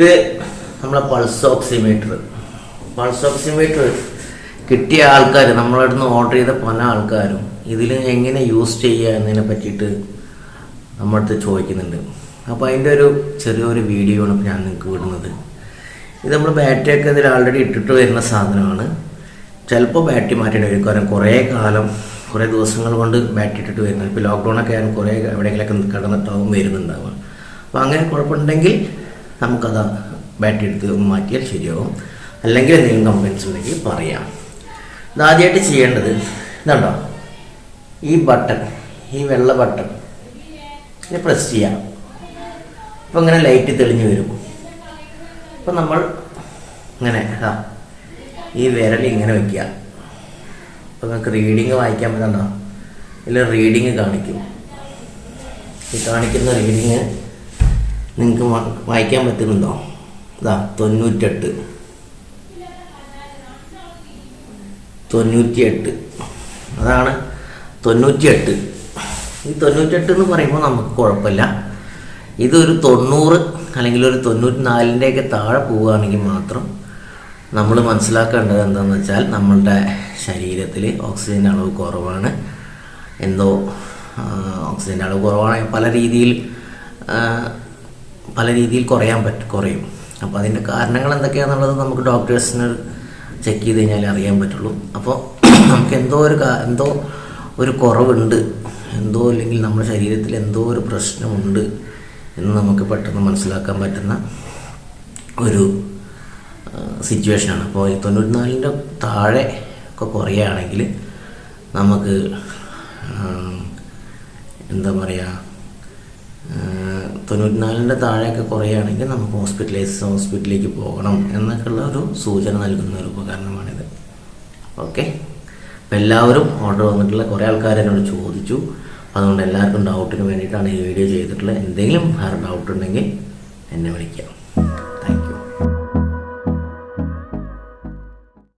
ഇത് നമ്മളെ pulse oximeter കിട്ടിയ ആൾക്കാർ നമ്മളെ അടുത്ത് നിന്ന് ഓർഡർ ചെയ്ത പല ആൾക്കാരും ഇതിൽ എങ്ങനെ യൂസ് ചെയ്യുക എന്നതിനെ പറ്റിയിട്ട് നമ്മുടെ അടുത്ത് ചോദിക്കുന്നുണ്ട്. അപ്പോൾ അതിൻ്റെ ഒരു ചെറിയൊരു വീഡിയോ ആണ് ഇപ്പോൾ ഞാൻ നിങ്ങൾക്ക് വിടുന്നത്. ഇത് നമ്മൾ ബാറ്ററിയൊക്കെ ഇതിൽ ആൾറെഡി ഇട്ടിട്ട് വരുന്ന സാധനമാണ്. ചിലപ്പോൾ ബാറ്ററി മാറ്റേണ്ടി വരും, കാരണം കുറേ ദിവസങ്ങൾ കൊണ്ട് ബാറ്ററി ഇട്ടിട്ട് വരുന്നത്. ഇപ്പോൾ ലോക്ക്ഡൗണൊക്കെ ആയാലും കുറേ എവിടെയെങ്കിലൊക്കെ കിടന്നിട്ടാവും വരുന്നുണ്ടാവുക. അപ്പോൾ അങ്ങനെ കുഴപ്പമുണ്ടെങ്കിൽ നമുക്കത് ബാറ്ററി എടുത്ത് മാറ്റിയാൽ ശരിയാവും. അല്ലെങ്കിൽ എന്തെങ്കിലും കംപ്ലയിൻസ് ഉണ്ടെങ്കിൽ പറയാം. ഇതാദ്യമായിട്ട് ചെയ്യേണ്ടത് ഇതുണ്ടോ, ഈ ബട്ടൺ, ഈ വെള്ള ബട്ടൺ ഇത് പ്രസ് ചെയ്യാം. അപ്പോൾ ഇങ്ങനെ ലൈറ്റ് തെളിഞ്ഞ് വരും. അപ്പോൾ നമ്മൾ ഇങ്ങനെ ഈ വിരൽ ഇങ്ങനെ വയ്ക്കുക. അപ്പോൾ നിങ്ങൾക്ക് റീഡിങ് വായിക്കാൻ പറ്റണ്ടോ, ഇതിൽ റീഡിങ് കാണിക്കും. ഈ കാണിക്കുന്ന റീഡിങ് നിങ്ങൾക്ക് വായിക്കാൻ പറ്റുന്നുണ്ടോ? 98 അതാണ് 98. ഈ 98 എന്ന് പറയുമ്പോൾ നമുക്ക് കുഴപ്പമില്ല. ഇതൊരു 90 അല്ലെങ്കിൽ ഒരു 94-ൻ്റെയൊക്കെ താഴെ പോവുകയാണെങ്കിൽ മാത്രം നമ്മൾ മനസ്സിലാക്കേണ്ടത് എന്താണെന്ന് വെച്ചാൽ നമ്മളുടെ ശരീരത്തിൽ ഓക്സിജൻ്റെ അളവ് കുറവാണ്. ഓക്സിജൻ്റെ അളവ് കുറവാണെങ്കിൽ പല രീതിയിൽ കുറയും. അപ്പോൾ അതിൻ്റെ കാരണങ്ങൾ എന്തൊക്കെയാണെന്നുള്ളത് നമുക്ക് ഡോക്ടേഴ്സിന് ചെക്ക് ചെയ്ത് കഴിഞ്ഞാൽ അറിയാൻ പറ്റുള്ളൂ. അപ്പോൾ നമുക്ക് എന്തോ ഒരു കുറവുണ്ട്, അല്ലെങ്കിൽ നമ്മുടെ ശരീരത്തിൽ എന്തോ ഒരു പ്രശ്നമുണ്ട് എന്ന് നമുക്ക് പെട്ടെന്ന് മനസ്സിലാക്കാൻ പറ്റുന്ന ഒരു സിറ്റുവേഷനാണ്. അപ്പോൾ ഈ 94-ൻ്റെ താഴെ ഒക്കെ കുറയുകയാണെങ്കിൽ നമുക്ക് എന്താ പറയുക, 94-ൻ്റെ താഴെയൊക്കെ കുറയുകയാണെങ്കിൽ നമുക്ക് ഹോസ്പിറ്റലിലേക്ക് പോകണം എന്നൊക്കെയുള്ള ഒരു സൂചന നൽകുന്ന ഒരു ഉപകരണമാണിത്. ഓക്കെ, അപ്പോൾ എല്ലാവരും ഓർഡർ വന്നിട്ടുള്ള കുറേ ആൾക്കാർ എന്നോട് ചോദിച്ചു. അതുകൊണ്ട് എല്ലാവർക്കും ഡൗട്ടിന് വേണ്ടിയിട്ടാണ് ഈ വീഡിയോ ചെയ്തിട്ടുള്ളത്. എന്തെങ്കിലും ഡൗട്ട് ഉണ്ടെങ്കിൽ എന്നെ വിളിക്കാം.